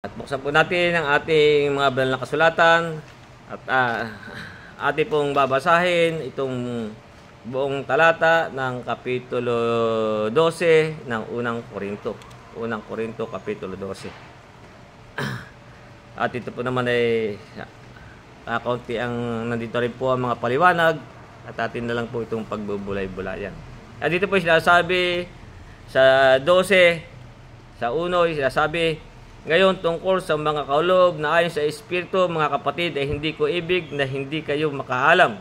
At buksan po natin ang ating mga banal na kasulatan at ating pong babasahin itong buong talata ng Kapitulo 12 ng Unang Korinto. Unang Korinto, Kapitulo 12. At ito po naman ay kaunti ang nandito rin po ang mga paliwanag at atin na lang po itong pagbubulay-bulayan. At dito po sinasabi sa 12, sa 1, sinasabi, ngayon tungkol sa mga kaulob na ayon sa Espiritu, mga kapatid, ay hindi ko ibig na hindi kayo makaalam.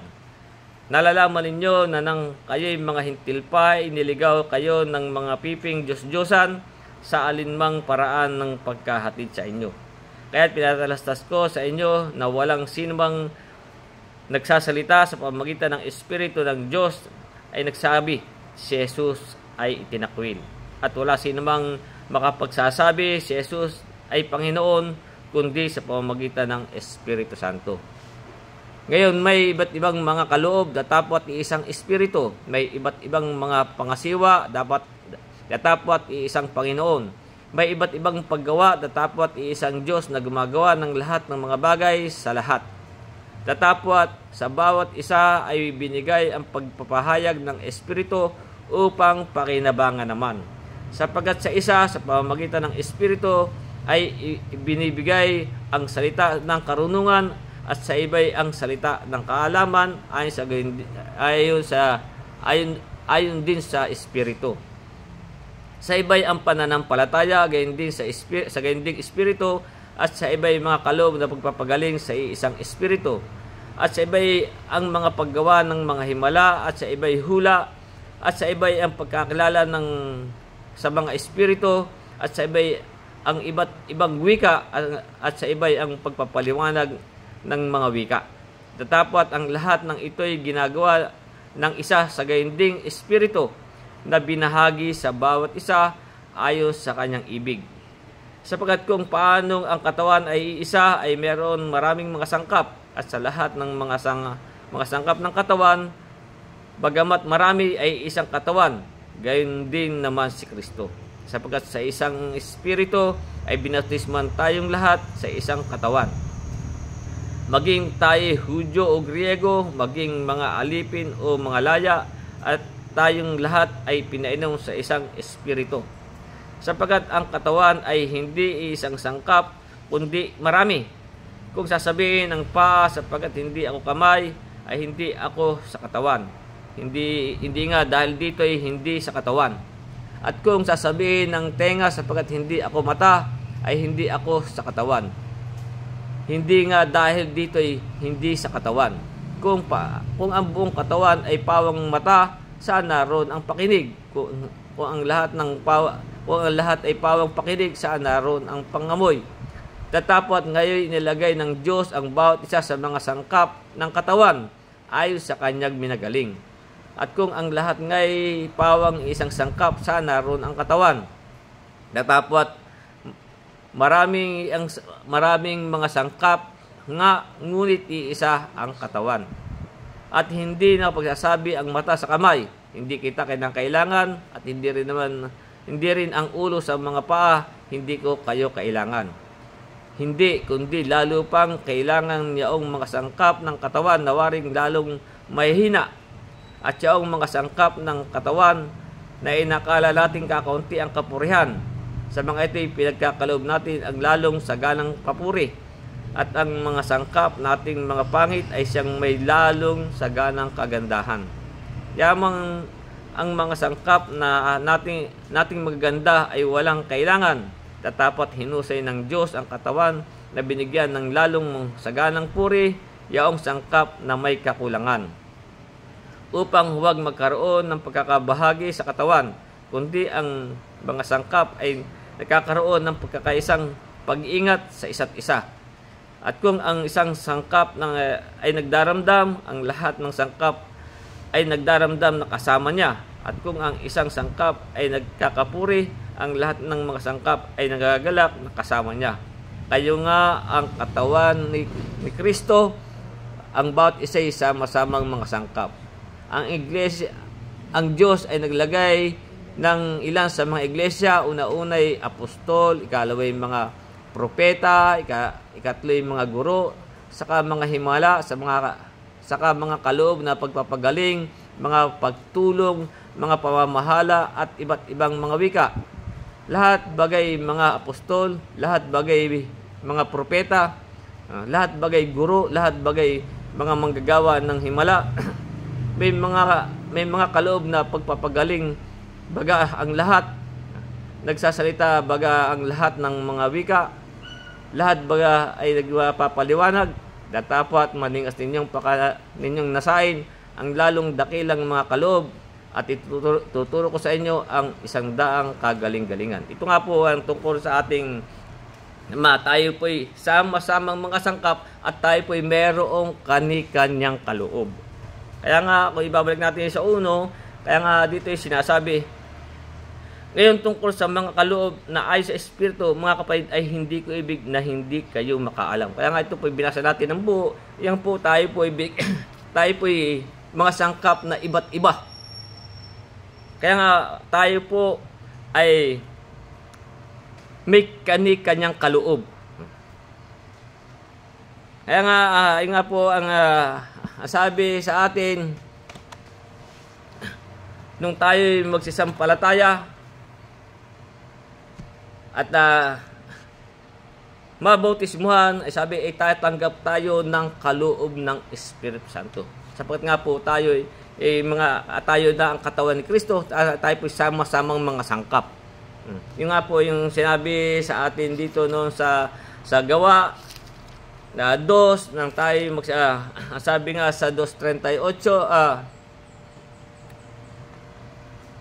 Nalalaman ninyo na nang kayo'y mga hintil pa, iniligaw kayo ng mga piping Diyos-Diyosan sa alinmang paraan ng pagkahatid sa inyo. Kaya't pinatalastas ko sa inyo na walang sinumang nagsasalita sa pamamagitan ng Espiritu ng Diyos ay nagsabi, si Jesus ay itinakwil. At wala sinumang makapagsasabi, si Jesus ay Panginoon, kundi sa pamamagitan ng Espiritu Santo. Ngayon, may iba't ibang mga kaloob na dapat iisang Espiritu. May iba't ibang mga pangasiwa dapat iisang Panginoon. May iba't ibang paggawa na dapat iisang Diyos na gumagawa ng lahat ng mga bagay sa lahat. Datapwat sa bawat isa ay binigay ang pagpapahayag ng Espiritu upang pakinabangan naman. Sapagkat sa isa, sa pamamagitan ng Espiritu, ay binibigay ang salita ng karunungan at sa iba'y ang salita ng kaalaman ayon din sa Espiritu. Sa iba'y ang pananampalataya gayon din sa gayon ding Espiritu at sa iba'y mga kaloob na pagpapagaling sa isang Espiritu at sa iba'y ang mga paggawa ng mga himala at sa iba'y hula at sa iba'y ang pagkakilala sa mga Espiritu at sa iba'y ang iba't ibang wika at sa iba'y ang pagpapaliwanag ng mga wika. Datapwat ang lahat ng ito'y ginagawa ng isa sa gayon ding Espiritu na binahagi sa bawat isa ayon sa kanyang ibig. Sapagkat kung paanong ang katawan ay isa ay meron maraming mga sangkap at sa lahat ng mga sangkap ng katawan, bagamat marami ay isang katawan, gayon din naman si Kristo. Sapagkat sa isang Espiritu ay binautisman tayong lahat sa isang katawan. Maging tayo Hudyo o Griego, maging mga alipin o mga laya, at tayong lahat ay pinainom sa isang Espiritu. Sapagkat ang katawan ay hindi isang sangkap, kundi marami. Kung sasabihin ng paa, sapagkat hindi ako kamay, ay hindi ako sa katawan. Hindi nga dahil dito ay hindi sa katawan. At kung sasabihin ng tenga, sapagkat hindi ako mata, ay hindi ako sa katawan. Hindi nga dahil dito ay hindi sa katawan. Kung ang buong katawan ay pawang mata, saan naroon ang pakinig? Kung ang lahat ay pawang pakinig, saan naroon ang pangamoy? Datapwat ngayon inilagay ng Diyos ang bawat isa sa mga sangkap ng katawan ayon sa kanyang minagaling. At kung ang lahat nga'y pawang isang sangkap, saan naroon ang katawan? Datapwat maraming mga sangkap nga, ngunit iisa ang katawan. At hindi na pagsasabi ang mata sa kamay, hindi kita kailangan, at hindi rin ang ulo sa mga paa, hindi ko kayo kailangan. Hindi, kundi lalo pang kailangan yaong mga sangkap ng katawan na waring lalong mahihina, at yaong mga sangkap ng katawan na inakala nating kakaunti ang kapurihan. Sa mga ito'y pinagkakaloob natin ang lalong saganang papuri, at ang mga sangkap nating mga pangit ay siyang may lalong saganang kagandahan. Yamang ang mga sangkap na nating magaganda ay walang kailangan. Tatapat hinusay ng Diyos ang katawan na binigyan ng lalong saganang puri, yaong sangkap na may kakulangan, upang huwag magkaroon ng pagkakabahagi sa katawan, kundi ang mga sangkap ay nagkakaroon ng pagkakaisang pag-iingat sa isa't isa. At kung ang isang sangkap ay nagdaramdam, ang lahat ng sangkap ay nagdaramdam na kasama niya. At kung ang isang sangkap ay nagkakapuri, ang lahat ng mga sangkap ay nagagalak na kasama niya. Kayo nga ang katawan ni Kristo, ang bawat isa ay sama-samang mga sangkap. Ang Diyos ay naglagay ng ilan sa mga iglesia, una-unay apostol, ikalaway mga propeta, ikatlo yung mga guro, saka mga himala, saka mga kaloob na pagpapagaling, mga pagtulong, mga pamamahala at iba't ibang mga wika. Lahat bagay mga apostol, lahat bagay mga propeta, lahat bagay guro, lahat bagay mga manggagawa ng himala. may mga kaloob na pagpapagaling, baga ang lahat nagsasalita, baga ang lahat ng mga wika, lahat baga ay nagpapaliwanag. Datapat maningas ninyong nasain ang lalong dakilang mga kaloob at ituturo ko sa inyo ang 100 kagaling-galingan. Ito nga po ang tungkol sa ating tayo po'y sama-samang mga sangkap at tayo po'y merong kani-kanyang kaloob. Kaya nga, kung ibabalik natin sa uno, kaya nga dito yung sinasabi, ngayon tungkol sa mga kaloob na ay sa Espiritu, mga kapatid, ay hindi ko ibig na hindi kayo makaalam. Kaya nga ito po binasa natin ng buo. Yan po tayo po tayo po mga sangkap na iba't iba. Kaya nga tayo po ay may kani-kanyang kaloob. Kaya nga, yun nga po ang sabi sa atin, nung tayo magsisampalataya, at mabautismuhan, ay sabi ay tatanggap tayo ng kaloob ng Espiritu Santo. Sapagkat nga po tayo tayo na ang katawan ni Kristo, tayo po sama-samang mga sangkap. Yung nga po yung sinabi sa atin dito noon sa Gawa na 2 nang tayo sabi nga sa 2:38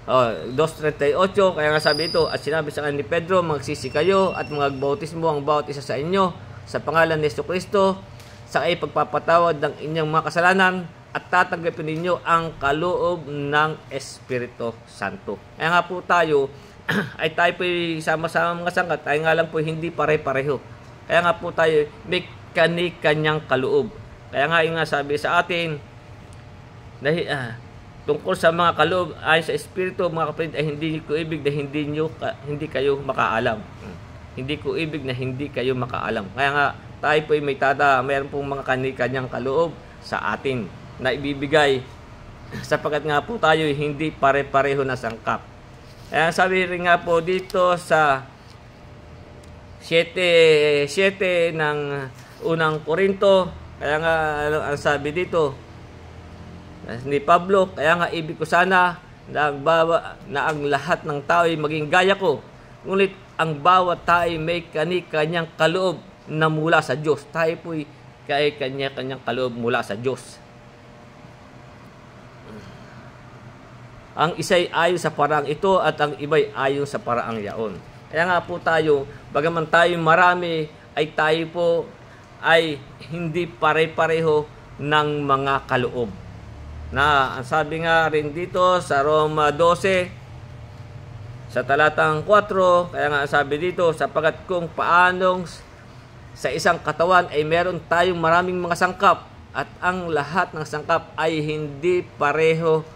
2:38, kaya nga sabi ito, at sinabi sa ni Pedro, magsisi kayo at magbautismo ang bawat isa sa inyo sa pangalan ni Jesucristo sa ipagpapatawad ng inyong mga kasalanan at tatanggapin ninyo ang kaloob ng Espiritu Santo. Kaya nga po tayo ay tayo po sama-sama mga sangkat, tayo nga lang po hindi pare-pareho. Kaya nga po tayo may kani-kanyang kaloob. Kaya nga yung nga sabi sa atin tungkol sa mga kaloob ayon sa Espiritu, mga kapatid, ay hindi ko ibig na hindi kayo makaalam. Hindi ko ibig na hindi kayo makaalam. Kaya nga tayo po ay mayroon pong mga kani-kanyang kaloob sa atin na ibibigay sapagkat nga po tayo hindi pare-pareho na sangkap. Kaya sabi rin nga po dito sa 7 ng unang Korinto, kaya nga ang sabi dito ni Pablo, kaya nga ibig ko sana na ang lahat ng tao ay maging gaya ko, ngunit ang bawat tao ay may kani-kanyang kaloob na mula sa Diyos. Tayo po'y kanya-kanyang kaloob mula sa Diyos. Ang isa'y ayon sa paraang ito at ang iba'y ayon sa paraang yaon. Kaya nga po tayo, bagaman tayo marami, ay tayo po ay hindi pare-pareho ng mga kaloob. Na ang sabi nga rin dito sa Roma 12 sa talatang 4, kaya nga ang sabi dito, sapagkat kung paanong sa isang katawan ay meron tayong maraming mga sangkap at ang lahat ng sangkap ay hindi pareho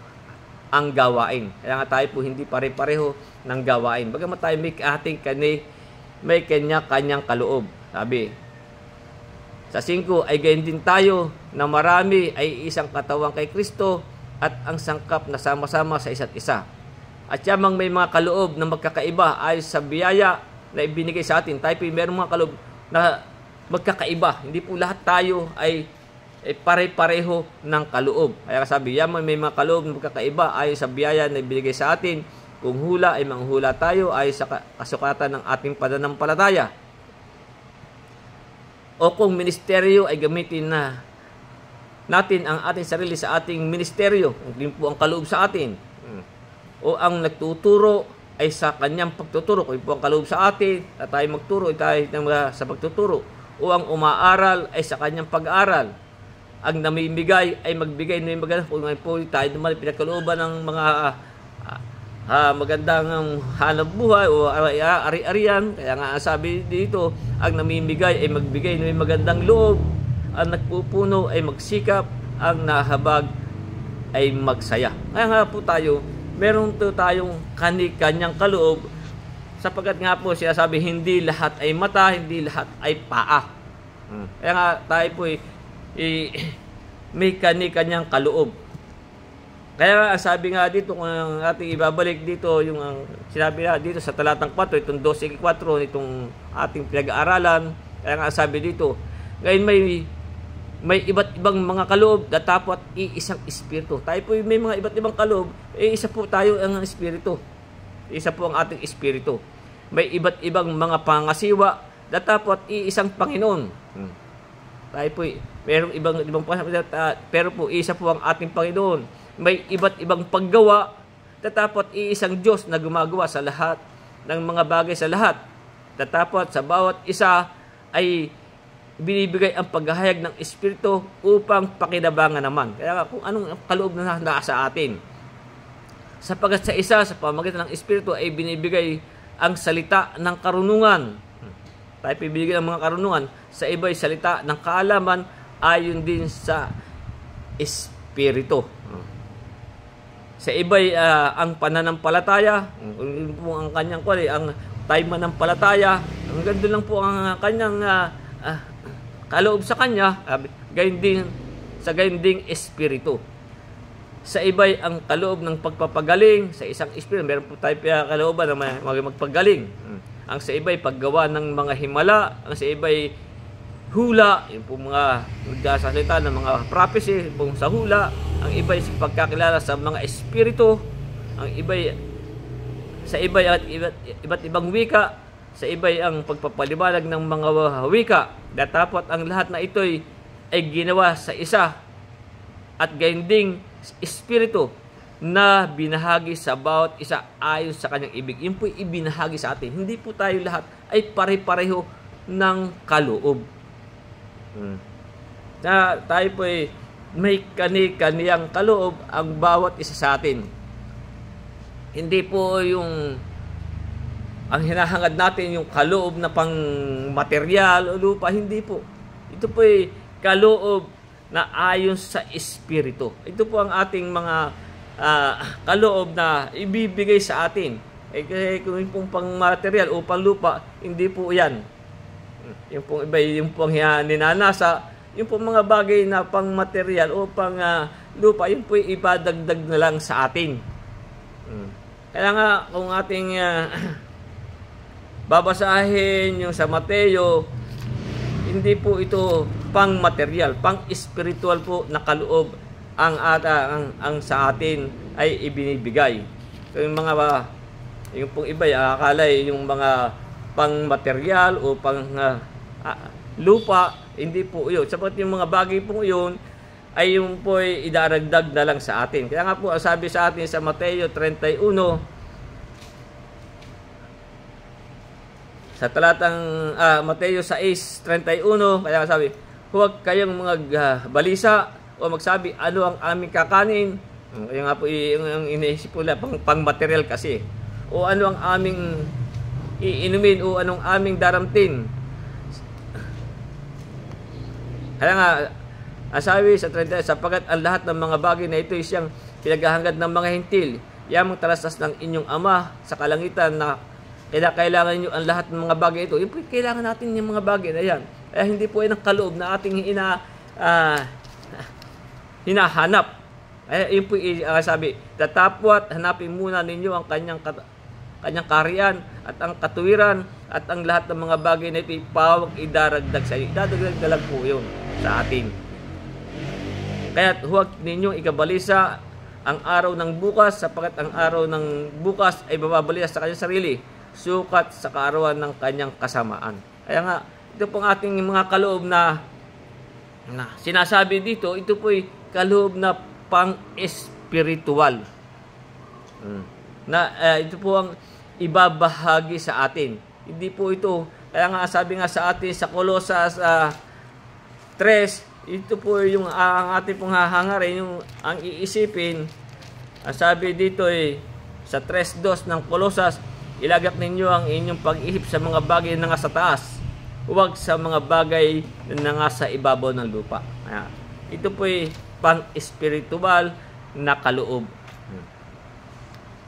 ang gawain. Kaya nga tayo po hindi pare-pareho ng gawain. Bagamat tayo may kanya-kanyang kaloob. Sabi sa 5 ay gayon din tayo na marami ay isang katawan kay Kristo at ang sangkap na sama-sama sa isa't isa. At yamang may mga kaloob na magkakaiba ay sa biyaya na ibinigay sa atin. Tayo po mayroong mga kaloob na magkakaiba. Hindi po lahat tayo ay pare-pareho ng kaloob. Kaya sabi, yamang may mga kaloob na magkakaiba ay sa biyaya na ibinigay sa atin. Kung hula ay manghula tayo ay sa kasukatan ng ating pananampalataya. O kung ministeryo ay gamitin natin ang ating sarili sa ating ministeryo, din po ang kaloob sa atin. O ang nagtuturo ay sa kanyang pagtuturo, kung po ang kaloob sa atin, at tayo magturo, tayo sa pagtuturo. O ang umaaral ay sa kanyang pag-aaral. Ang namimigay ay magbigay ng magandang, kung po tayo naman pinagkalooban ng mga magandang hanap buhay o ari-arian. Kaya nga sabi dito, ang namimigay ay magbigay ng magandang loob, ang nagpupuno ay magsikap, ang nahabag ay magsaya. Kaya nga po tayo, meron tayong kani-kanyang kaloob Sapagkat nga po sinasabi, hindi lahat ay mata, hindi lahat ay paa. Kaya nga tayo po may kani-kanyang kaloob. Kaya nga ang sabi nga dito, kung ating ibabalik dito, yung sinabi na dito sa talatang 4, itong 12:4, itong ating pinag-aaralan. Kaya nga ang sabi dito, ngayon may iba't ibang mga kaloob, datapot iisang espiritu. Tayo po may mga iba't ibang kaloob, isa po tayo ang espiritu. Isa po ang ating espiritu. May iba't ibang mga pangasiwa, datapot iisang Panginoon. Tayo po merong ibang pero po isa po ang ating Panginoon. May iba't ibang paggawa, datapot iisang Diyos na gumagawa sa lahat ng mga bagay sa lahat. Datapot sa bawat isa ay binibigay ang paghahayag ng espiritu upang pakinabangan naman. Kaya kung anong kaloob na nasa atin. Sapagkat sa isa, sa pamamagitan ng espiritu ay binibigay ang salita ng karunungan. Tayo bibigyan ng mga karunungan. Sa iba'y salita ng kaalaman ayon din sa espiritu. Sa iba'y ang pananampalataya, ang kanyang ang tayo manampalataya, ang ganda lang po ang kanyang kaloob sa kanya, gayon din sa gayon ding espiritu. Sa iba'y ang kaloob ng pagpapagaling sa isang espiritu. Meron po tayo kalooban na magpagaling. Ang sa iba'y paggawa ng mga himala. Ang sa iba'y hula. Yung po mga nagsasalita ng mga prophecy. Yung sa hula. Ang iba'y pagkakilala sa mga espiritu. Ang iba'y sa iba'y at iba't ibang wika. Sa iba'y ang pagpapaliwanag ng mga wika. Datapot ang lahat na ito'y ay ginawa sa isa. At gayon ding espiritu na binahagi sa bawat isa ayon sa kanyang ibig. Yun po ibinahagi sa atin. Hindi po tayo lahat ay pare-pareho ng kaloob. Na tayo po may kani-kaniyang kaloob ang bawat isa sa atin. Hindi po yung ang hinahangad natin yung kaloob na pang material o lupa. Hindi po. Ito po kaloob na ayon sa espiritu. Ito po ang ating mga kaloob na ibibigay sa atin. Kasi kung yung pang material o pang lupa, hindi po yan. Yung pong iba, yung pong ninanasa, yung pong mga bagay na pang material o pang lupa, yun po ipadagdag na lang sa atin. Kaya nga, kung ating babasahin yung sa Mateo, hindi po ito pang material, pang spiritual po na kaloob ang sa atin ay ibinibigay. So yung mga yung pong iba akala yung mga pang material o pang lupa, hindi po yun. Sapat yung mga bagay po yun ay yung po idaragdag na lang sa atin. Kaya nga po sabi sa atin sa Mateo 31 sa talatang Mateo 6:31, kaya sabi, huwag kayong mga balisa o magsabi ano ang aming kakanin. Kaya nga po yung iniisip po na pang material kasi. O ano ang aming iinumin o anong aming daramtin. Kaya nga sabi sa 30, sapagat ang lahat ng mga bagay na ito ay siyang pinaghahangad ng mga hintil. Yamang talastas ng inyong ama sa kalangitan na kailangan nyo ang lahat ng mga bagay ito. Yung po, kailangan natin yung mga bagay na yan. Kaya hindi po yan ang kaloob na ating hinahanap. Kaya yun po sabi, tatapwat, hanapin muna ninyo ang kanyang kariyan at ang katuwiran at ang lahat ng mga bagay na ito ipawag idaragdag sa iyo. Idadagdag na lang po yun sa atin. Kaya huwag ninyong ikabalisa ang araw ng bukas sapagkat ang araw ng bukas ay bababalisa sa kanyang sarili, sukat sa kaarawan ng kanyang kasamaan. Kaya nga, ito pong ating mga kaloob na sinasabi dito, ito po'y kaloob na pang-espiritual. Ito po ang ibabahagi sa atin. Hindi po ito, kaya nga sabi nga sa atin sa Colosas 3, ito po yung ang ating pong hahangarin, yung ang iisipin. Ang sabi dito sa 3:2 ng Colosas, ilagak ninyo ang inyong pag-ihip sa mga bagay na nasa taas, huwag sa mga bagay na nasa ibabaw ng lupa. Ito po pang-espiritual na kaloob.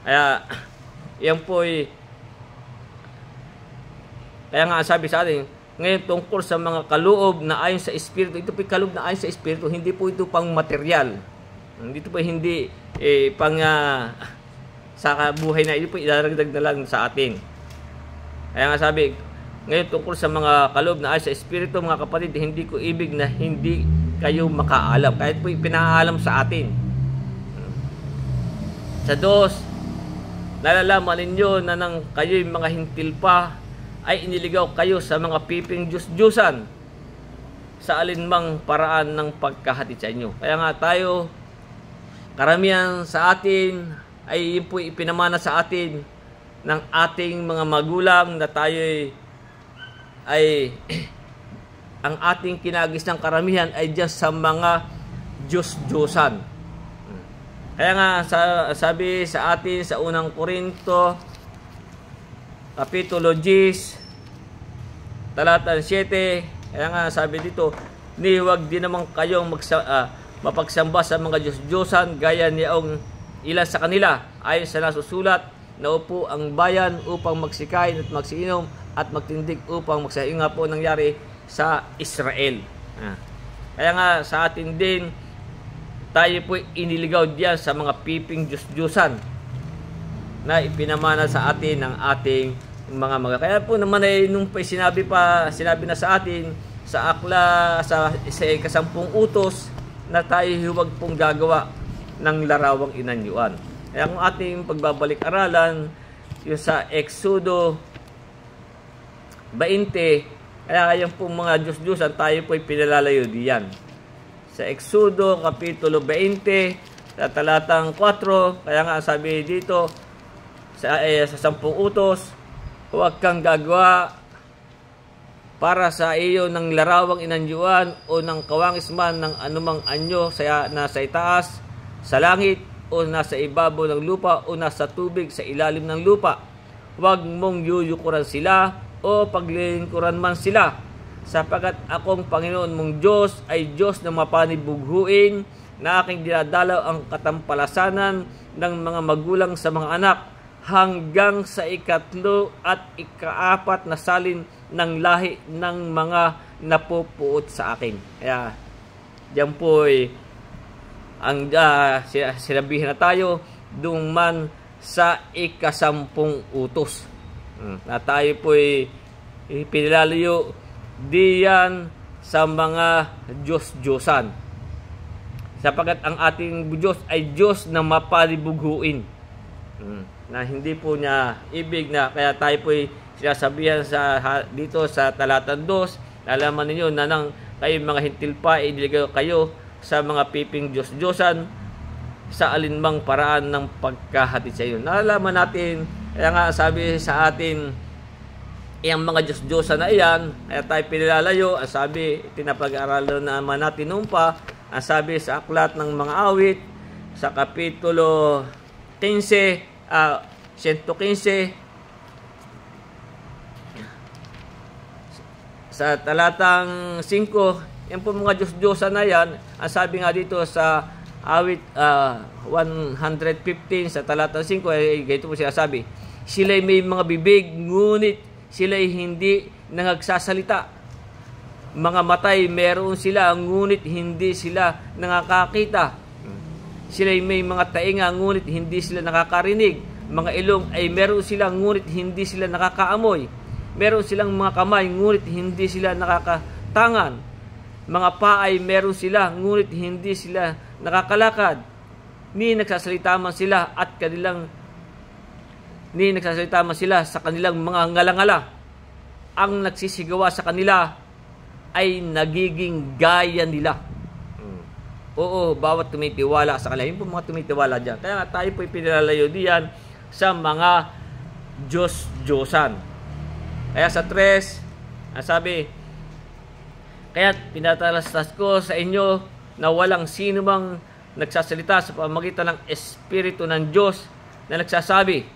Kaya, yan po Kaya nga sabi sa atin, ngayon tungkol sa mga kaloob na ayon sa Espiritu, ito po kaloob na ayon sa Espiritu, hindi po ito pang material. Dito po hindi pang sa buhay na, ito po idaragdag na lang sa atin. Kaya nga sabi, ngayon tungkol sa mga kaloob na ayon sa Espiritu, mga kapatid, hindi ko ibig na hindi kayo makaalam. Kahit po pinaalam sa atin. Sa 2, nalalaman ninyo na nang kayo'y mga hintil pa, ay iniligaw kayo sa mga piping Diyos-Diyosan sa alinmang paraan ng pagkahatid sa inyo. Kaya nga tayo, karamihan sa atin ay yun po ipinamana sa atin ng ating mga magulang na tayo ay ang ating kinagis ng karamihan ay just sa mga Diyos-Diyosan. Kaya nga sabi sa atin sa unang Korinto Kapitulo 10, talata 7, kaya nga sabi dito, huwag din naman kayong mapagsamba sa mga Diyos-Diyosan gaya niyaong ilan sa kanila, ayon sa nasusulat, naupo ang bayan upang magsikain at magsiinom at magtindig upang magsaing. Nga po nangyari sa Israel. Kaya nga sa atin din, tayo po iniligaw diyan sa mga piping Diyos-Diyosan na ipinamana sa atin ng ating mga. Kaya po naman ay nung sinabi na sa atin sa akla sa 10 utos na tayo huwag pong gagawa ng larawang inanyuan. Kaya ang ating pagbabalik-aralan yung sa Exodo 20, kaya yung pong mga Diyos-Diyosan tayo po ay pinalalayo diyan. Sa Exodo Kapitulo 20, sa talatang 4, kaya nga sabi dito, sa 10 utos, huwag kang gagawa para sa iyo ng larawang inanyuan o ng kawangis man ng anumang anyo na sa itaas, sa langit, o nasa ibabaw ng lupa, o nasa tubig sa ilalim ng lupa. Huwag mong yuyukuran sila o paglilingkuran man sila, sapagkat akong Panginoon mong Diyos ay Diyos na mapanibughuin, na aking dinadalaw ang katampalasanan ng mga magulang sa mga anak, hanggang sa 3 at 4 na salin ng lahi ng mga napupuot sa akin. Kaya diyan po ang sinabihan na tayo doon man sa 10 utos. Na tayo po pinilalayo diyan sa mga Diyos-Diyosan. Sapagkat ang ating Diyos ay Diyos na mapanibughuin. Na hindi po niya ibig na, kaya tayo po sinasabihan dito sa talatang 2, nalaman ninyo na nang kayo mga hintil pa, iniligaw kayo sa mga piping Diyos-Diyosan sa alinmang paraan ng pagkahatid sa iyo. Nalaman natin, kaya nga sabi sa atin, yung mga Diyos-Diyosan na iyan, kaya tayo pinilalayo, ang sabi, pinapag-aralan naman natin noon pa, ang sabi sa aklat ng mga awit, sa Kapitulo 115, sa talatang 5, yan po mga Diyos-Diyosan na yan, ang sabi nga dito sa awit 115 sa talatang 5, ay ganito po siya sabi, sila'y may mga bibig, ngunit sila'y hindi nangagsasalita. Mga matay meron sila, ngunit hindi sila nakakakita. Sila'y may mga tainga, ngunit hindi sila nakakarinig. Mga ilong ay meron sila, ngunit hindi sila nakakaamoy. Meron silang mga kamay, ngunit hindi sila nakakatangan. Mga paa ay meron sila, ngunit hindi sila nakakalakad. Ni nagsasalita man sila sa kanilang mga ngala-ngala. Ang nagsisigawa sa kanila ay nagiging gaya nila. Oo, bawat tumitiwala sa kanila. Yung po mga tumitiwala dyan. Kaya nga tayo po pinilalayo diyan sa mga Diyos-Diyosan. Kaya sa 3, sabi, kaya pinatalastas ko sa inyo na walang sino mang nagsasalita sa pamamagitan ng Espiritu ng Diyos na nagsasabi,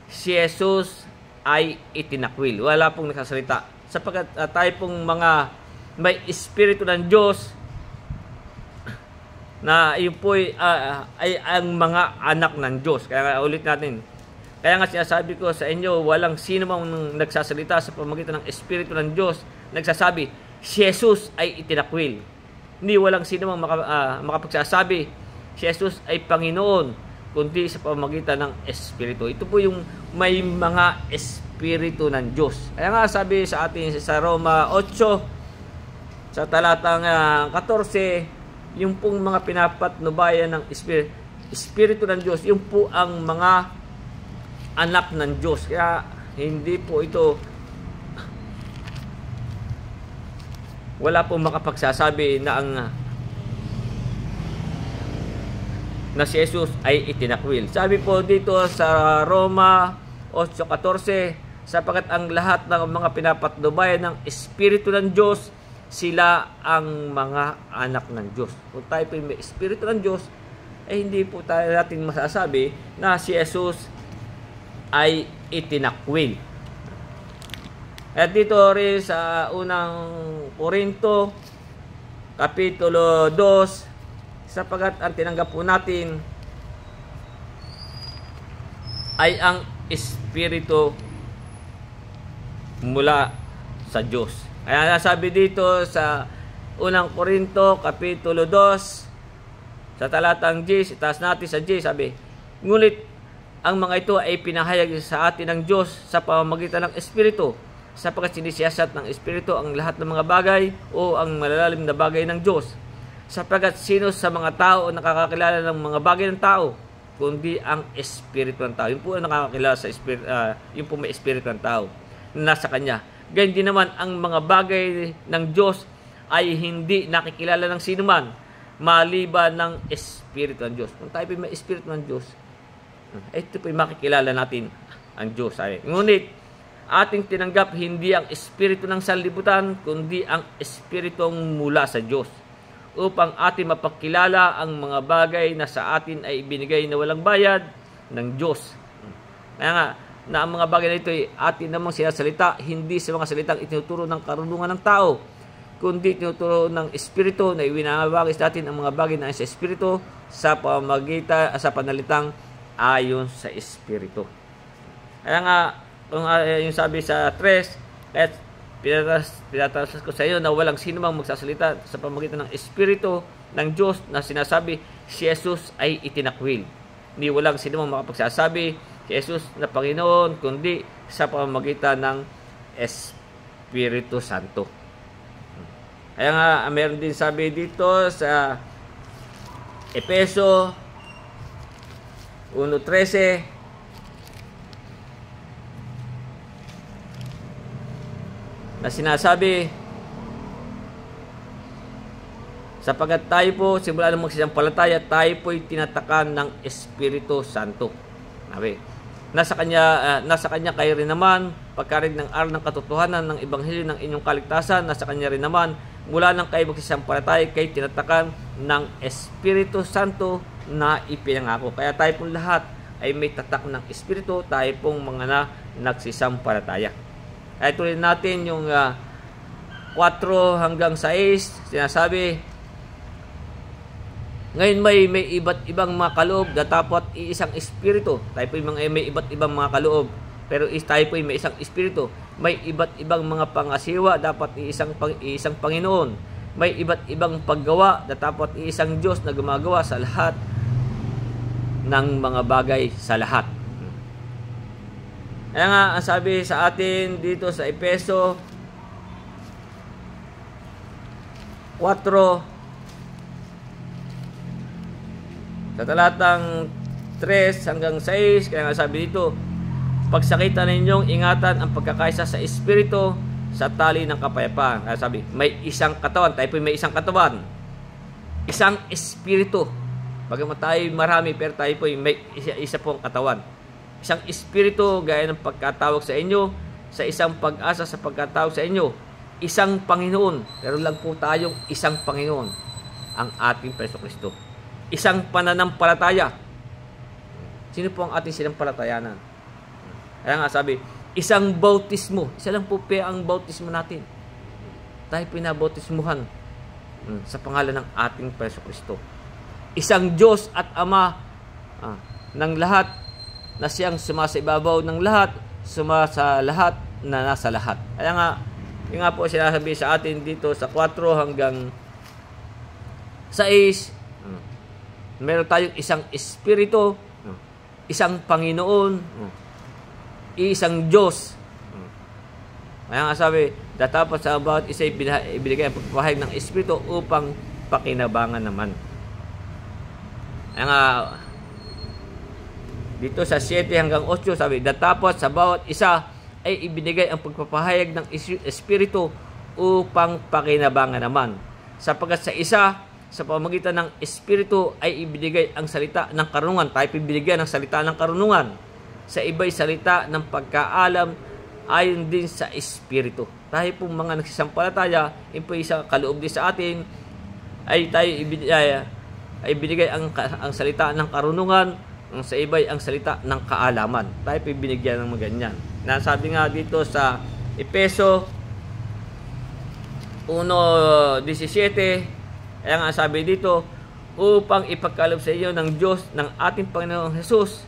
si Jesus ay itinakwil. Wala pong nagsasalita. Sapagkat tayo pong mga may Espiritu ng Diyos na yun po ay ang mga anak ng Diyos. Kaya ulit natin. Kaya nga sinasabi ko sa inyo, walang sino mang nagsasalita sa pamamagitan ng Espiritu ng Diyos, nagsasabi, si Jesus ay itinakwil. Hindi walang sino mang makapagsasabi, si Jesus ay Panginoon, kundi sa pamamagitan ng Espiritu. Ito po yung may mga Espiritu ng Diyos. Kaya nga sabi sa atin sa Roma 8, sa talatang 14, yung pong mga pinapatnubayan ng Espiritu ng Diyos, yung po ang mga anak ng Diyos. Kaya hindi po ito, wala pong makapagsasabi na si Jesus ay itinakwil. Sabi po dito sa Roma 8:14, sapagkat ang lahat ng mga pinapatnubayan ng Espiritu ng Diyos, sila ang mga anak ng Diyos. Kung tayo po may Espiritu ng Diyos, ay hindi po tayo natin masasabi na si Jesus ay itinakwil. At dito rin sa unang Korinto Kapitulo 2, sapagkat ang tinanggap po natin ay ang Espiritu mula sa Diyos. Kaya nasabi dito sa unang Korinto Kapitulo 2 sa talatang 10, itaas natin sa 10, sabi, ngunit ang mga ito ay pinahayag sa atin ng Diyos sa pamamagitan ng Espiritu, sapagkat sinisiyasat ng Espiritu ang lahat ng mga bagay o ang malalalim na bagay ng Diyos. Sapagkat sino sa mga tao nakakakilala ng mga bagay ng tao, kundi ang Espiritu ng tao. Yung po ang nakakakilala sa Espiritu, yung po may Espiritu ng tao na nasa Kanya. Ganyan din naman ang mga bagay ng Diyos ay hindi nakikilala ng sino man, maliban ng Espiritu ng Diyos. Kung tayo may Espiritu ng Diyos, ito po makikilala natin ang Diyos. Ngunit, ating tinanggap hindi ang Espiritu ng sanlibutan, kundi ang Espiritong mula sa Diyos, upang ating mapakilala ang mga bagay na sa atin ay ibinigay na walang bayad ng Diyos. Kaya nga, na ang mga bagay na ito ay atin namang sinasalita, hindi sa mga salitang itinuturo ng karunungan ng tao, kundi tinuturo ng Espiritu na iwinabagis natin ang mga bagay na sa Espiritu sa pamamagitan sa panalitang ayon sa Espiritu. Kaya nga, yung sabi sa 3, at pinatasas ko sa iyo na walang sino mang magsasalita sa pamamagitan ng Espiritu ng Diyos na sinasabi, si Jesus ay itinakwil. Hindi walang sino mang makapagsasabi, si Jesus na Panginoon, kundi sa pamamagitan ng Espiritu Santo. Kaya nga, meron din sabi dito sa Efeso 1:13, na sinasabi, sapagkat tayo po, simula ng magsisampalataya, tayo po'y tinatakan ng Espiritu Santo. Nasa kanya kayo rin naman, pagkarin ng aral ng katotohanan ng Ebanghelyo ng inyong kaligtasan, nasa kanya rin naman, mula nang kayo magsisampalataya, kayo tinatakan ng Espiritu Santo na ipinangako. Kaya tayo pong lahat ay may tatak ng Espiritu, tayo pong mga nagsisampalataya. Kaya tuloy natin yung 4 hanggang 6, sinasabi, ngayon may iba't ibang mga kaloob na dapat iisang Espiritu. Tayo po may iba't ibang mga kaloob, pero tayo po may isang Espiritu. May iba't ibang mga pangasiwa, dapat iisang Panginoon. May iba't ibang paggawa, na dapat iisang Diyos na gumagawa sa lahat ng mga bagay sa lahat. Kaya nga, ang sabi sa atin dito sa Efeso 4, sa talatang 3 hanggang 6, kaya nga sabi dito, pagsakitan ninyong ingatan ang pagkakaisa sa Espiritu sa tali ng kapayapaan. Kaya sabi, may isang katawan. Tayo po may isang katawan. Isang Espiritu. Bagamat tayo marami, pero tayo po may isa pong katawan. Isang Espiritu, gaya ng pagkatawag sa inyo, sa isang pag-asa sa pagkatawag sa inyo. Isang Panginoon. Pero lang po tayong isang Panginoon, ang ating Jesucristo. Isang pananampalataya. Sino po ang ating sinampalatayanan? Kaya nga sabi, isang bautismo. Isa lang po ang bautismo natin. Tayo pinabautismuhan sa pangalan ng ating Jesucristo. Isang Diyos at Ama ng lahat na siyang sumasibabaw ng lahat, sumasa lahat na nasa lahat. Kaya nga, yung nga po sinasabi sa atin dito sa 4 hanggang 6, meron tayong isang espiritu, isang Panginoon, isang Diyos. Kaya nga sabi, datapos sa bawat isa ibinigay ang pagpapahayag ng espiritu upang pakinabangan naman. Kaya nga, dito sa 7 hanggang 8, sabi, datapos sa bawat isa ay ibinigay ang pagpapahayag ng espiritu upang pakinabangan naman. Sapagkat sa isa, sa pamamagitan ng espiritu ay ibinigay ang salita ng karunungan. Tayo ibinigay ng salita ng karunungan. Sa iba'y salita ng pagkaalam ayon din sa espiritu. Tayo pong mga nagsisampalataya, yun po isang kaloob din sa atin, ay tayo ibinigay ang salita ng karunungan, sa iba'y ang salita ng kaalaman. Tayo po binigyan ng mga ganyan. Nasabi nga dito sa Efeso 1:17, kaya nga sabi dito, upang ipagkaloob sa inyo ng Diyos, ng ating Panginoong Jesus,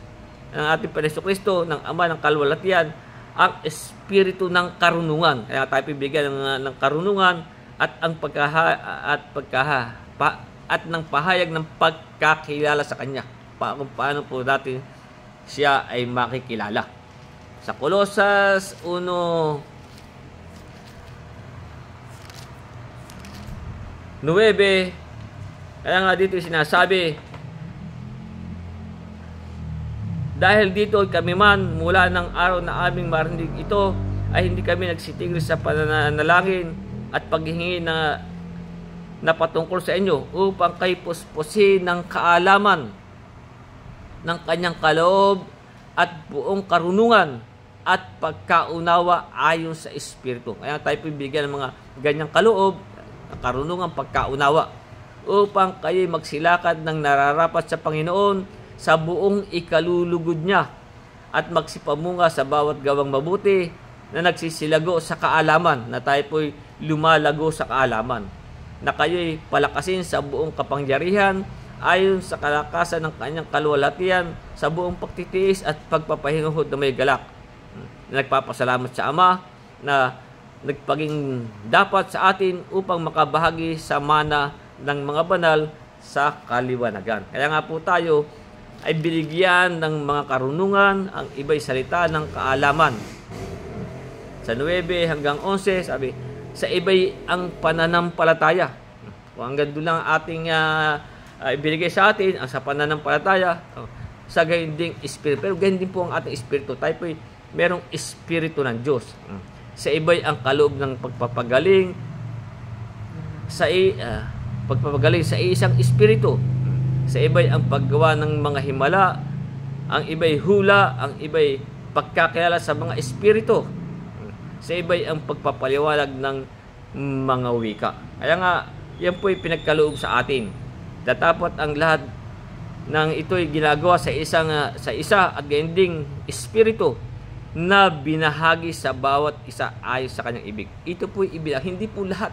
ng ating Panginoong Kristo, ng Ama ng Kalwalatian, ang espiritu ng karunungan. Kaya tayo bibigyan ng karunungan at ang at ng pahayag ng pagkakilala sa Kanya. Kung paano po natin siya ay makikilala. Sa Colosas 1:9, kaya nga dito sinasabi, dahil dito kami man mula ng araw na aming marinig ito ay hindi kami nagsitigil sa pananalangin at paghihingi na patungkol sa inyo upang kayo puspusin ng kaalaman ng kanyang kaloob at buong karunungan at pagkaunawa ayon sa Espiritu. Kaya tayo bibigyan ng mga ganyang kaloob, karunungan, pagkaunawa, upang kayo magsilakad ng nararapat sa Panginoon sa buong ikalulugod niya at magsipamunga sa bawat gawang mabuti na nagsisilago sa kaalaman, na tayo po'y lumalago sa kaalaman, na kayo'y palakasin sa buong kapangyarihan ayon sa kalakasan ng kanyang kalwalatian sa buong pagtitiis at pagpapahinguhod na may galak. Nagpapasalamat sa Ama na nagpaging dapat sa atin upang makabahagi sa mana ng mga banal sa kaliwanagan. Kaya nga po tayo ay binigyan ng mga karunungan, ang iba'y salita ng kaalaman. Sa 9 hanggang 11, sabi, sa iba'y ang pananampalataya. Kung hanggang doon lang ating ibinigay sa atin, ang sa pananampalataya, sa gayon ding espiritu. Pero gayon din po ang ating espiritu. Tayo po'y merong espiritu ng Diyos. Sa iba'y ang kaloob ng pagpapagaling sa isang espiritu. Sa iba'y ang paggawa ng mga himala, ang iba'y hula, ang iba'y pagkakilala sa mga espiritu. Sa iba'y ang pagpapaliwanag ng mga wika. Kaya nga, yan po'y pinagkaloob sa atin. Datapot ang lahat ng ito'y ginagawa sa isa at gayon ding espiritu na binahagi sa bawat isa ayon sa kanyang ibig. Ito po'y ibig, hindi po lahat.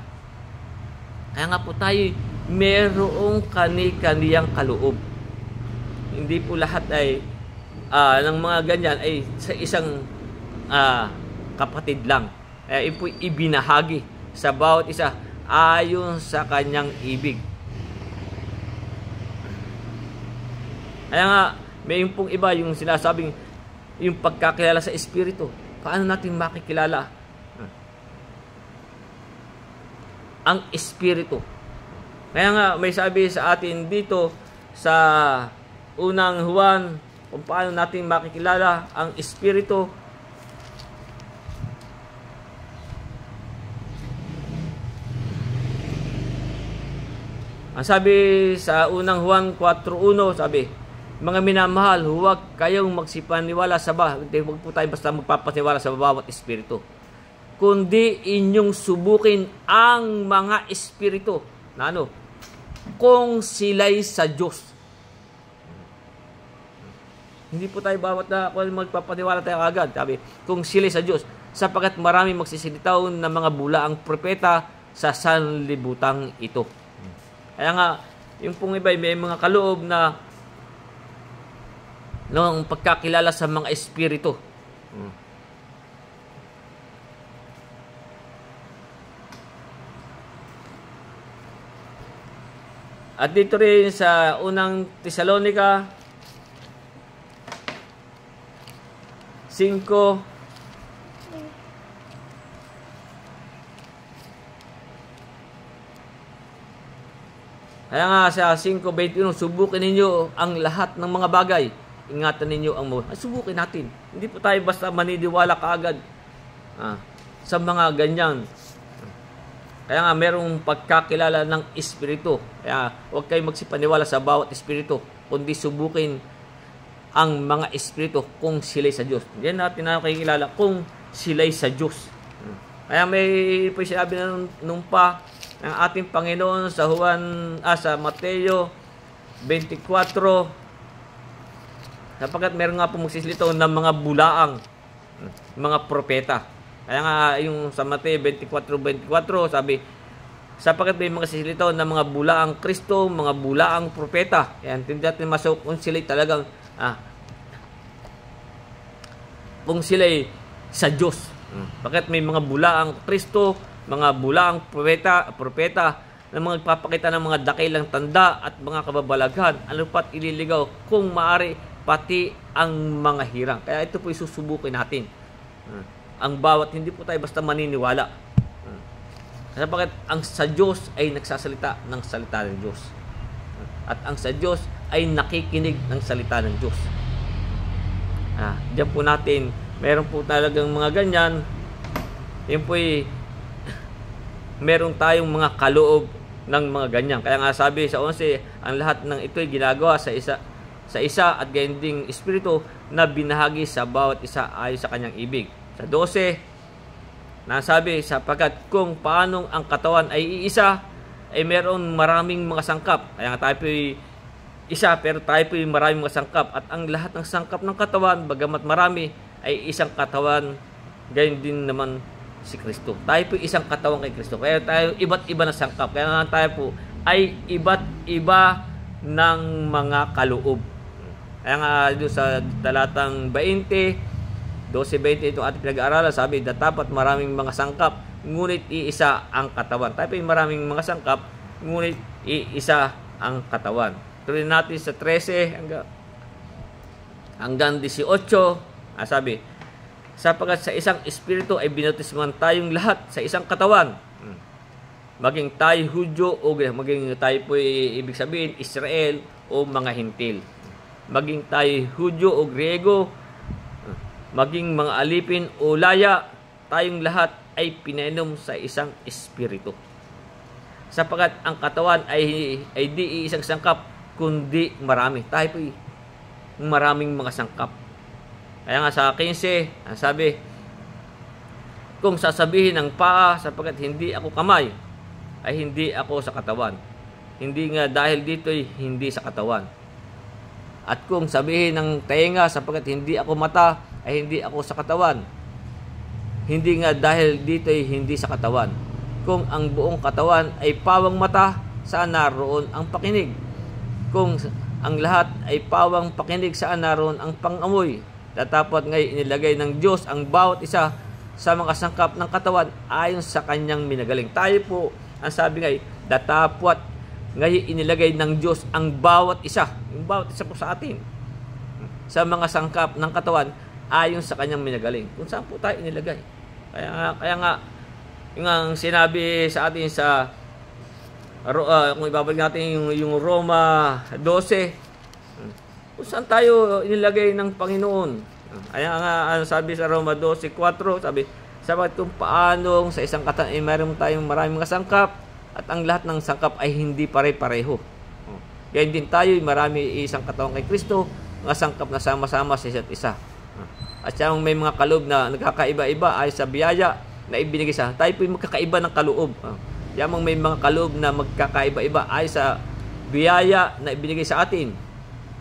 Kaya nga po tayo merong kani-kaniyang kaloob. Hindi po lahat ay ng mga ganyan ay sa isang kapatid lang. Kaya ito po'y ibinahagi sa bawat isa ayon sa kanyang ibig. Kaya nga, may yung pong iba, yung sinasabing, yung pagkakilala sa Espiritu. Paano natin makikilala ang Espiritu? Kaya nga, may sabi sa atin dito sa unang Juan, kung paano natin makikilala ang Espiritu. Ang sabi sa unang Juan 4:1, sabi, mga minamahal, huwag kayong magsipaniwala sa huwag po tayo basta magpapaniwala sa bawat espiritu, kundi inyong subukin ang mga espiritu na kung sila'y sa Diyos. Hindi po tayo bawat na kung magpapaniwala tayo agad. Sabi, kung sila'y sa Diyos, sapagkat marami magsisilitaw ng mga bulaang propeta sa sanlibutang ito. Kaya nga, yung pong iba may mga kaloob na ng pagkakilala sa mga espiritu. At dito rin sa unang Tesalonica 5, kaya nga sa 5:21, subukin ninyo ang lahat ng mga bagay. Ingatan ninyo ang mga. Subukin natin. Hindi po tayo basta maniniwala kaagad sa mga ganyan. Kaya nga merong pagkakilala ng espiritu. Kaya huwag kayong magsipaniwala sa bawat espiritu, kundi subukin ang mga espiritu kung sila'y sa Diyos. Diyan natin nakikilala kung sila'y sa Diyos. Kaya may sinabi na nung pa ng ating Panginoon sa sa Mateo 24, sapagkat meron nga po magsisilitaw ng mga bulaang, mga propeta. Kaya nga yung sa Mateo 24:24 sabi, sapagkat may mga sisilitaw ng mga bulaang Kristo, mga bulaang propeta. Kaya hindi natin masuk kung sila'y talagang kung sila'y sa Diyos. Bakit may mga bulaang Kristo, mga bulaang propeta na mga nagpapakita ng mga dakilang tanda at mga kababalaghan, ano pat ililigaw kung maaari pati ang mga hirang. Kaya ito po isusubukin natin. Ang bawat, hindi po tayo basta maniniwala. Sapagkat ang sa Diyos ay nagsasalita ng salita ng Diyos. At ang sa Diyos ay nakikinig ng salita ng Diyos. Diyan po natin, meron po talagang mga ganyan. Yan po meron tayong mga kaloob ng mga ganyan. Kaya nga sabi sa 11, ang lahat ng ito ay ginagawa sa isa at gayon ding espiritu na binahagi sa bawat isa ayon sa kanyang ibig. Sa 12, nasabi, sapagkat kung paanong ang katawan ay iisa, ay meron maraming mga sangkap. Kaya nga tayo po isa, pero tayo po maraming mga sangkap. At ang lahat ng sangkap ng katawan, bagamat marami, ay isang katawan, gayon din naman si Kristo. Tayo po isang katawan kay Kristo. Kaya tayo iba't iba na sangkap. Kaya nga tayo po ay iba't iba ng mga kaloob. Kaya nga doon sa talatang 20, 12:20 itong ating pinag-aaralan, sabi, dapat maraming mga sangkap, ngunit iisa ang katawan. Tayo po maraming mga sangkap, ngunit iisa ang katawan. Tuloy natin sa 13 hanggang 18, sabi, sapagkat sa isang espiritu ay binautismuhan tayong lahat sa isang katawan. Maging tayo Hudyo o maging tayo po ibig sabihin Israel o mga Hintil. Maging tayo Hudyo o Griego, maging mga alipin o laya, tayong lahat ay pinainom sa isang espiritu. Sapagkat ang katawan ay di isang sangkap, kundi marami. Tayo po maraming mga sangkap. Kaya nga sa 15, sabi, kung sasabihin ng paa, sapagkat hindi ako kamay, ay hindi ako sa katawan. Hindi nga dahil dito'y hindi sa katawan. At kung sabihin ng tenga, sapagkat hindi ako mata, ay hindi ako sa katawan. Hindi nga dahil dito'y hindi sa katawan. Kung ang buong katawan ay pawang mata, saan naroon ang pakinig? Kung ang lahat ay pawang pakinig, saan naroon ang pangamoy? Datapot ngay inilagay ng Diyos ang bawat isa sa mga sangkap ng katawan ayon sa kanyang minagaling. Tayo po, ang sabi ngay, datapot ngay inilagay ng Diyos ang bawat isa. Yung bawat isa po sa atin. Sa mga sangkap ng katawan ayon sa kanyang minagaling. Kung saan po tayo inilagay. Kaya nga yung sinabi sa atin sa kung ibabalik natin yung Roma 12, kung saan tayo inilagay ng Panginoon. Kaya nga sabi sa Roma 12:4, sabi, sabat kung paanong sa isang katawan ay mayroon tayong maraming mga sangkap at ang lahat ng sangkap ay hindi pare-pareho. Kaya din tayo marami isang katawan kay Kristo, mga sangkap na sama-sama sa isa't isa. At siyang may mga kaloob na nagkakaiba-iba ay sa biyaya na ibinigay sa tayo po yung magkakaiba ng kaloob. Yamang may mga kaloob na magkakaiba-iba ay sa biyaya na ibinigay sa atin.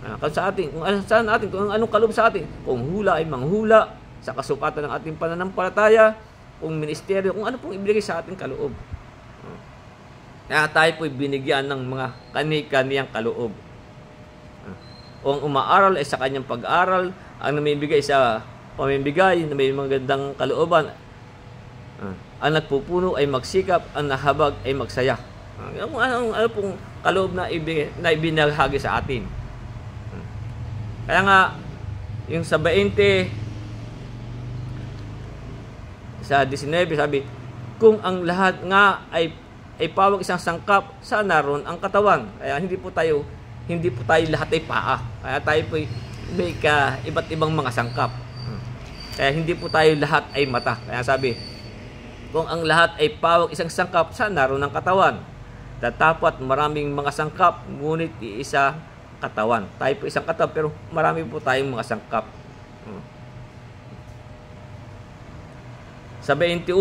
Kung sa atin, kung saan natin, kung anong kaloob sa atin. Kung hula ay manghula sa kasukatan ng ating pananampalataya, kung ministeryo, kung ano pong ibinigay sa ating kaloob. Kaya tayo po binigyan ng mga kani-kaniyang kaloob. O ang umaaral ay sa kanyang pag-aaral, ang namimigay sa pamimigay na may magandang kalooban. Ang nagpupuno ay magsikap, ang nahabag ay magsaya. Ano pong kaloob na ibinahagi sa atin. Kaya nga, yung sa 20, sa 19, sabi, kung ang lahat nga ay pawang isang sangkap, saan naroon ang katawan? Kaya hindi po tayo lahat ay paa. Kaya tayo po may iba't ibang mga sangkap. Kaya hindi po tayo lahat ay mata. Kaya sabi, kung ang lahat ay pawang isang sangkap, saan naroon ang katawan? Dapat maraming mga sangkap, ngunit iisa katawan. Tayo po isang katawan, pero marami po tayong mga sangkap. Sa 21,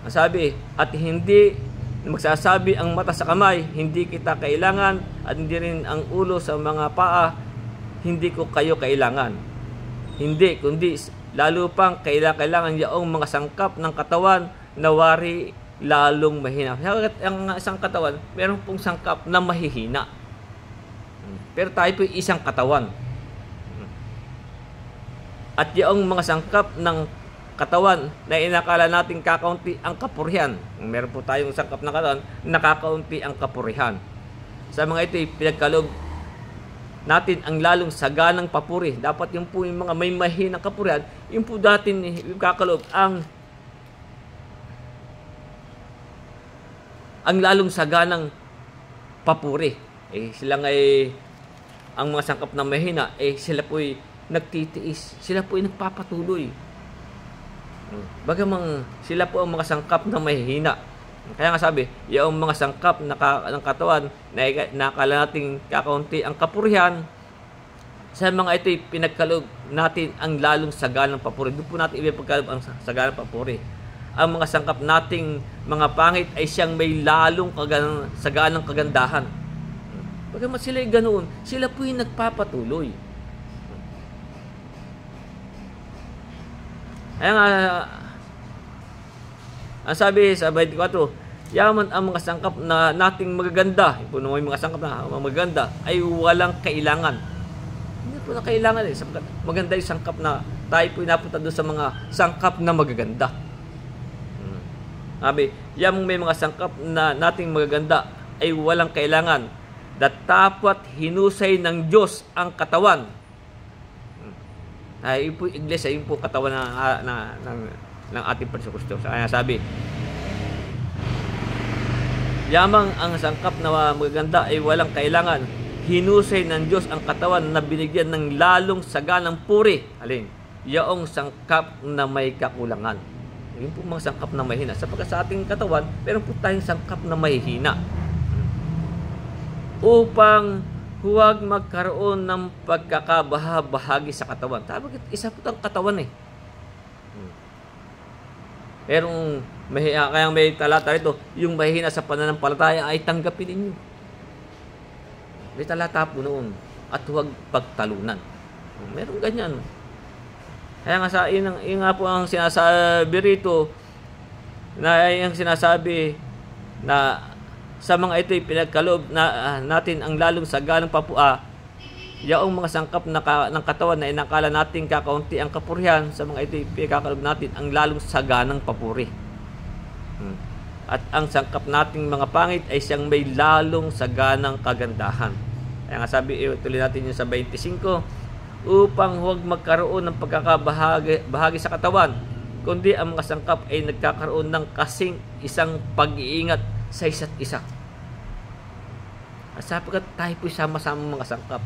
ang sabi, at hindi magsasabi ang mata sa kamay, hindi kita kailangan, at hindi rin ang ulo sa mga paa, hindi ko kayo kailangan. Hindi, kundi lalo pang kailangan yaong mga sangkap ng katawan na wari lalong mahina. Ang isang katawan, meron pong sangkap na mahihina. Pero tayo po isang katawan. At yaong mga sangkap ng katawan na inakala natin kakaunti ang kapurihan. Meron po tayong sangkap na katawan, nakakaunti ang kapurihan. Sa mga ito, pinagkaloob natin ang lalong saganang papuri. Dapat yung po yung mga may mahinang kapurihan, yung po datin yung kakaloob ang lalong saganang papuri. Sila ngay ang mga sangkap na mahina, sila po'y nagtitiis, sila po'y nagpapatuloy. Bagamang sila po ang mga sangkap na mahihina. Kaya nga sabi, yung mga sangkap ng katawan na nakakala nating kakaunti ang kapurihan, sa mga ito'y pinagkaloob natin ang lalong saganang papuri. Doon po natin ipagkaloob ang saganang papuri. Ang mga sangkap nating mga pangit ay siyang may lalong saganang kagandahan. Bagamat sila'y ganoon, sila po'y nagpapatuloy. Kaya nga, ang sabi sa 24, yaman ang mga sangkap na nating magaganda, puno yung mga sangkap na magaganda, ay walang kailangan. Hindi po na kailangan maganda yung sangkap na tayo po napunta doon sa mga sangkap na magaganda. Sabi, yaman may mga sangkap na nating magaganda ay walang kailangan. Dapat hinusay ng Diyos ang katawan. Yun po iglesia, yun po katawan ng ating Panginoon. Kaya sabi, yamang ang sangkap na magaganda ay walang kailangan. Hinusay ng Diyos ang katawan na binigyan ng lalong saganang puri. Alin? Yaong sangkap na may kakulangan. Yun po mga sangkap na mahina. Sapagkat sa ating katawan, meron po tayong sangkap na mahihina. Upang huwag magkaroon ng pagkakabaha-bahagi sa katawan. Tapos isa po ang katawan Pero kaya may talata rito, yung mahihina sa pananampalataya ay tanggapin ninyo. May talata po noon. At huwag pagtalunan. Meron ganyan. Kaya nga yun nga po ang sinasabi rito, na yung sinasabi na sa mga ito'y pinagkaloob na natin ang lalong saganang papua, yaong mga sangkap ng katawan na inakala natin kakaunti ang kapurihan, sa mga ito'y pinagkaloob natin ang lalong saganang papuri. At ang sangkap nating mga pangit ay siyang may lalong saganang kagandahan. Kaya nga sabi, tuloy natin yung sa 25, upang huwag magkaroon ng pagkakabahagi sa katawan, kundi ang mga sangkap ay nagkakaroon ng kasing isang pag-iingat sa isa't isa. At sapagkat tayo po sama-sama mga sangkap,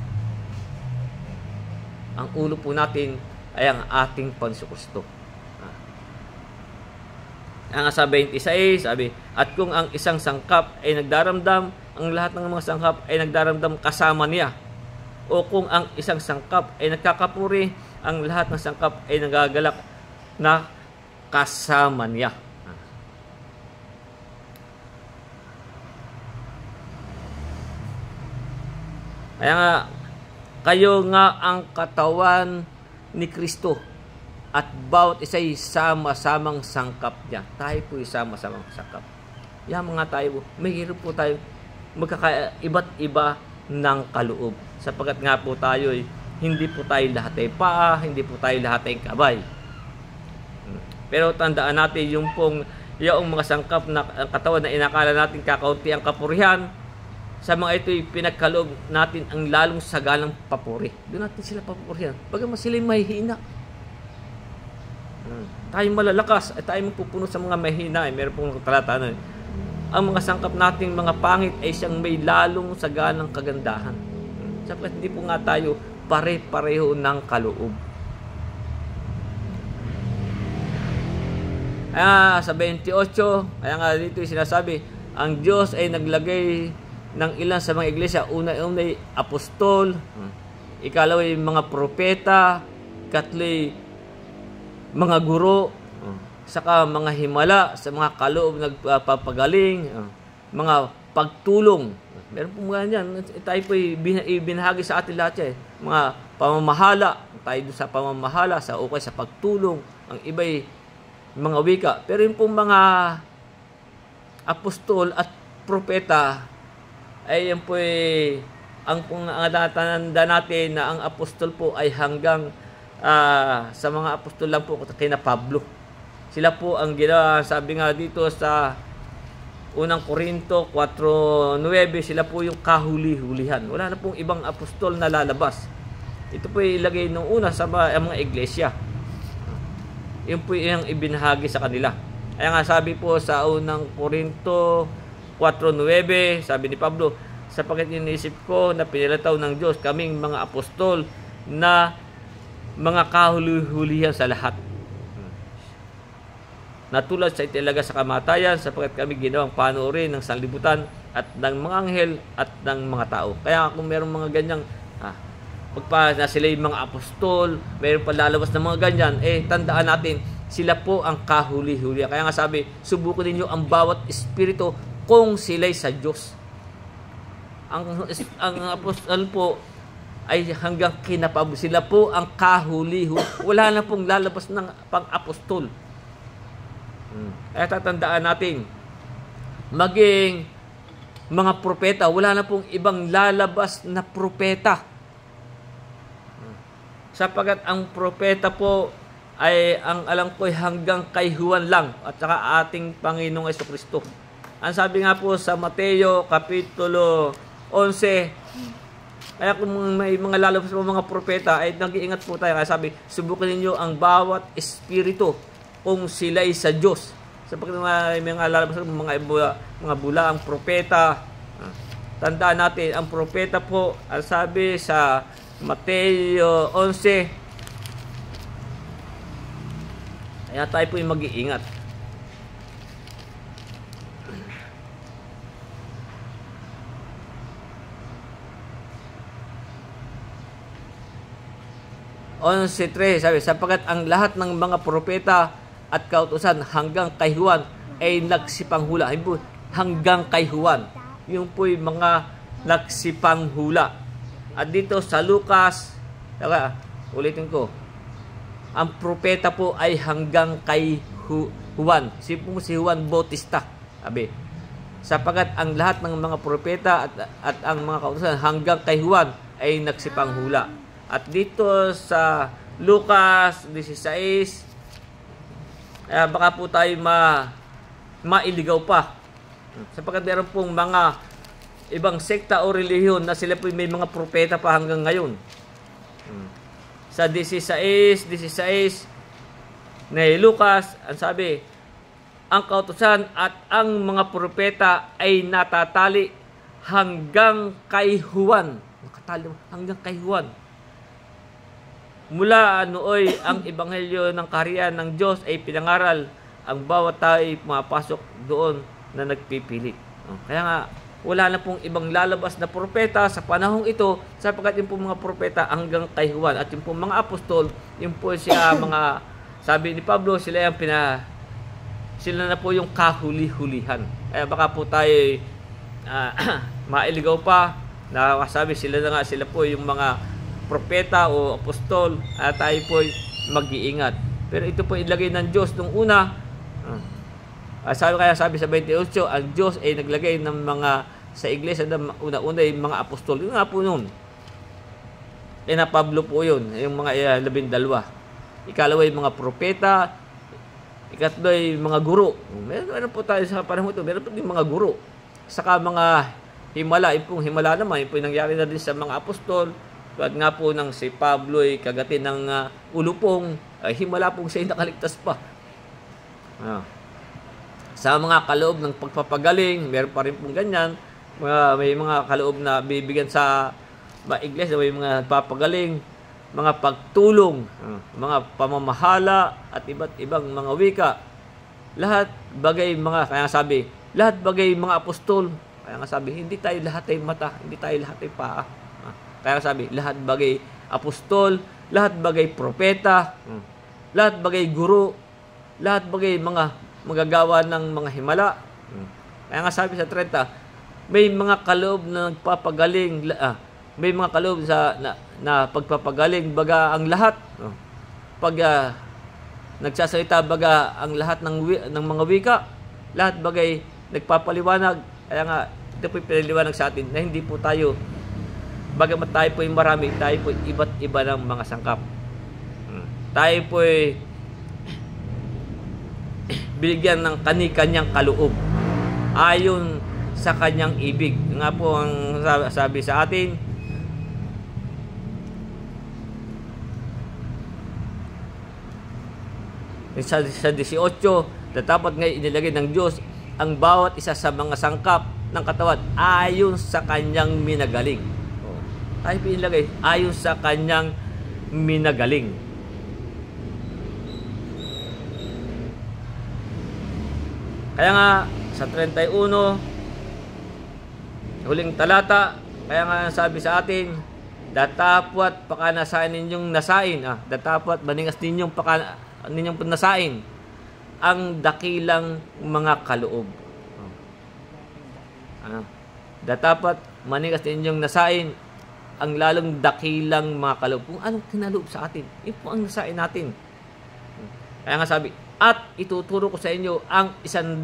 ang ulo po natin ay ang ating Panginoon. Ang sa 26, sabi, at kung ang isang sangkap ay nagdaramdam, ang lahat ng mga sangkap ay nagdaramdam kasama niya. O kung ang isang sangkap ay nagkakapuri, ang lahat ng sangkap ay nagagalak na kasama niya. Kaya nga, kayo nga ang katawan ni Kristo at bawat isa'y sama-samang sangkap niya. Tayo po sama-samang sangkap. Yan mga tayo, mahirap po tayo iba't iba ng kaloob. Sapagkat nga po tayo hindi po tayo lahat ay paa, hindi po tayo lahat ay kabay. Pero tandaan natin yung mga sangkap na katawan na inakala natin kakaunti ang kapurihan, sa mga ito'y pinagkaloob natin ang lalong sagalang papuri. Doon natin sila papurihan. Bagaman sila'y mahihina. Tayong malalakas at tayo magpupuno sa mga mahina. Meron pong talata na ang mga sangkap nating mga pangit ay siyang may lalong sagalang kagandahan. Sapagkat hindi po nga tayo pare-pareho ng kaloob. Sa 28, kaya nga dito yung sinasabi, ang Diyos ay naglagay ng ilan sa mga iglesia. Una-unay apostol, ikalaway mga propeta, ikatloy mga guro, saka mga himala sa mga kaloob nagpapagaling, mga pagtulong. Meron po mga yan. Tayo po ibinahagi sa atin lahat yan. Mga pamamahala. Tayo doon sa pamamahala, sa ukay, sa pagtulong. Ang iba'y mga wika. Pero yung pong mga apostol at propeta, ay yan po ang tatanda natin na ang apostol po ay hanggang sa mga apostol lang po kina Pablo. Sila po ang ginawa, sabi nga dito sa unang Korinto 4:9, sila po yung kahuli-hulihan. Wala na pong ibang apostol na lalabas. Ito po ilagay nung una sa mga iglesia. Yun po yung ibinahagi sa kanila. Kaya nga sabi po sa unang Korinto 4:9, sabi ni Pablo, sapagkat iniisip ko na pinilataw ng Diyos kaming mga apostol na mga kahuli-hulihan sa lahat. Natulad sa italaga sa kamatayan, sapagkat kami ginawang panoorin ng sanlibutan at ng mga anghel at ng mga tao. Kaya kung mayroong mga ganyang pagpa na sila yung mga apostol, mayroong palalabas ng mga ganyan, tandaan natin, sila po ang kahuli-hulihan. Kaya nga sabi, subukan ninyo ang bawat espiritu kung sila'y sa Diyos. Ang apostol po ay hanggang kinapabo. Sila po ang kahuli-hulihan. Wala na pong lalabas ng pang-apostol. Kaya tatandaan natin, maging mga propeta, wala na pong ibang lalabas na propeta. Sapagkat ang propeta po ay ang alam ko hanggang kay Juan lang at saka ating Panginoong Jesucristo. Ang sabi nga po sa Mateo Kapitulo 11, kaya kung may mga lalabas po mga propeta, ay nag-iingat po tayo. Kaya sabi, subukan ninyo ang bawat espiritu kung sila'y sa Diyos. Sapagkat may mga lalabas po mga bula ang propeta. Tandaan natin, ang propeta po, ang sabi sa Mateo 11, kaya tayo po yung mag-iingat. Sabi, sapagkat ang lahat ng mga propeta at kautusan hanggang kay Juan ay nagsipanghula. Hanggang kay Juan. Yung po yung mga nagsipanghula. At dito sa Lucas, ulitin ko, ang propeta po ay hanggang kay Juan. Si Juan Bautista. Sabi, sapagkat ang lahat ng mga propeta at ang mga kautusan hanggang kay Juan ay nagsipanghula. At dito sa Lucas 16, baka po tayo mailigaw pa. Sapagkat meron pong mga ibang sekta o relihiyon na sila po may mga propeta pa hanggang ngayon. Sa 16 na Lucas, ang sabi, ang kautusan at ang mga propeta ay natatali hanggang kay Juan. Nakatali hanggang kay Juan. Mula nooy ang ebanghelyo ng kaharian ng Diyos ay pinangaral, ang bawat tao ay pumapasok doon na nagpipilit. Kaya nga, wala na pong ibang lalabas na propeta sa panahong ito, sapagkat yung pong mga propeta hanggang kay Juan. At yung pong mga apostol, yung po siya mga, sabi ni Pablo, sila na po yung kahuli-hulihan. Kaya baka po tayo mailigaw pa, na sabi sila po yung mga propeta o apostol, at tayo po mag-iingat. Pero ito po ilagay ng Diyos nung una. Sabi sa 28, ang Diyos ay naglagay ng mga sa iglesia na una-una yung mga apostol. Yung nga po nun. Na Pablo po yun, yung mga 12. Ikalawa yung mga propeta. Ikatlo yung mga guro. Meron po tayo sa panahon ito, meron po yung mga guro. Saka mga himala, yung himala naman, yung nangyari na din sa mga apostol. At nga po nang si Pablo ay kagatin ng ulupong, ay himala pong siya nakaligtas pa. Sa mga kaloob ng pagpapagaling, meron pa rin pong ganyan. May mga kaloob na bibigyan sa mga iglesia, may mga nagpapagaling, mga pagtulong, mga pamamahala, at iba't ibang mga wika. Lahat bagay kaya sabi, lahat bagay mga apostol. Kaya nga sabi, hindi tayo lahat ay mata, hindi tayo lahat ay paa. Kaya sabi, lahat bagay apostol, lahat bagay propeta, lahat bagay guro, lahat bagay mga magagawa ng mga himala. Kaya nga sabi sa 30, may mga kaloob na nagpapagaling, may mga kaloob na pagpapagaling baga ang lahat. Pag nagsasalita baga ang lahat ng mga wika, lahat bagay nagpapaliwanag. Kaya nga, ito po pinaliwanag sa atin na hindi po tayo, bagamat tayo po yung marami, tayo po iba't iba ng mga sangkap. Tayo po binigyan ng kani-kanyang kaloob ayon sa kanyang ibig. Nga po ang sabi sa atin, sa 18, na dapat ngayon inilagay ng Diyos ang bawat isa sa mga sangkap ng katawan ayon sa kanyang minagaling. Tayo pinilagay ayon sa kanyang minagaling. Kaya nga sa 31, huling talata, kaya nga sabi sa atin, datapwat pakanasain ninyong nasain, datapwat maningas ninyong nasain ang dakilang mga kaloob. Datapat maningas ninyong nasain ang lalong dakilang mga kaloob. Kung anong kinaloob sa atin, yun po ang nasain natin. Kaya nga sabi, at ituturo ko sa inyo ang 100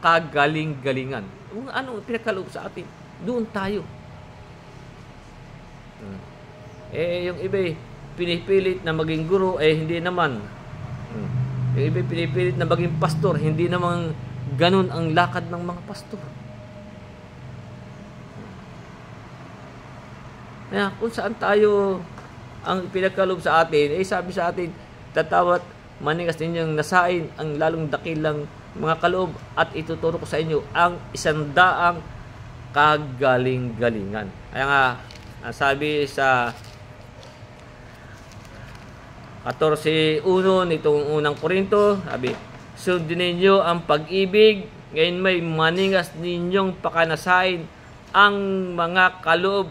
kagaling-galingan. Kung anong pinakaloob sa atin, doon tayo. Yung iba pinipilit na maging guro, hindi naman. Yung iba pinipilit na maging pastor, hindi naman ganun ang lakad ng mga pastor. Kaya kung saan tayo ang pinagkaloob sa atin, sabi sa atin, tatawat maningas ninyong nasain ang lalong dakilang mga kaloob at ituturo ko sa inyo ang 100 kagaling-galingan. Kaya nga, sabi sa 14:1 nitong unang Korinto, sabi, sundin ninyo ang pag-ibig, ngayon may maningas ninyong pakanasain ang mga kaloob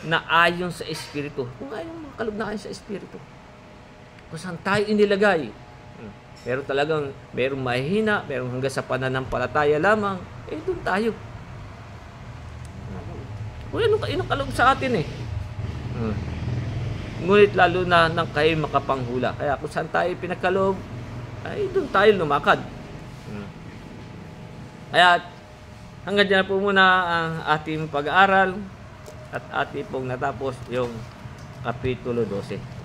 na ayon sa Espiritu. Kung ayon mga kaloob na ayon sa Espiritu, kung saan tayo inilagay. Pero talagang merong mahihina, merong hanggang sa pananampalataya lamang, doon tayo. Kung anong kaloob sa atin Ngunit lalo na nang kayo makapanghula. Kaya kung saan tayo pinagkaloob, doon tayo lumakad. Kaya hanggang dyan po muna ang ating pag-aaral at ating pong natapos yung Kapitulo 12.